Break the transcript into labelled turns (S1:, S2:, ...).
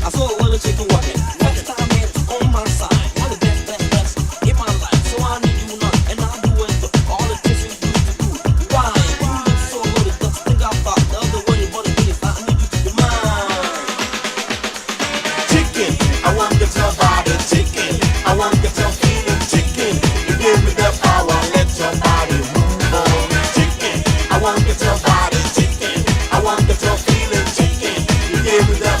S1: I saw a little chicken walking. Next time it's on my side. You're the best in my life. So I need you none, and I'll do it for all the things you used to do. Why? You look so loaded, just think I thought the other way, but it is. I need you to be mine. Chicken, I want to tell body chicken. I want to tell feeling chicken. You give me the power, let your body move on. Chicken, I want to tell body chicken. I want to tell feeling chicken. You give me the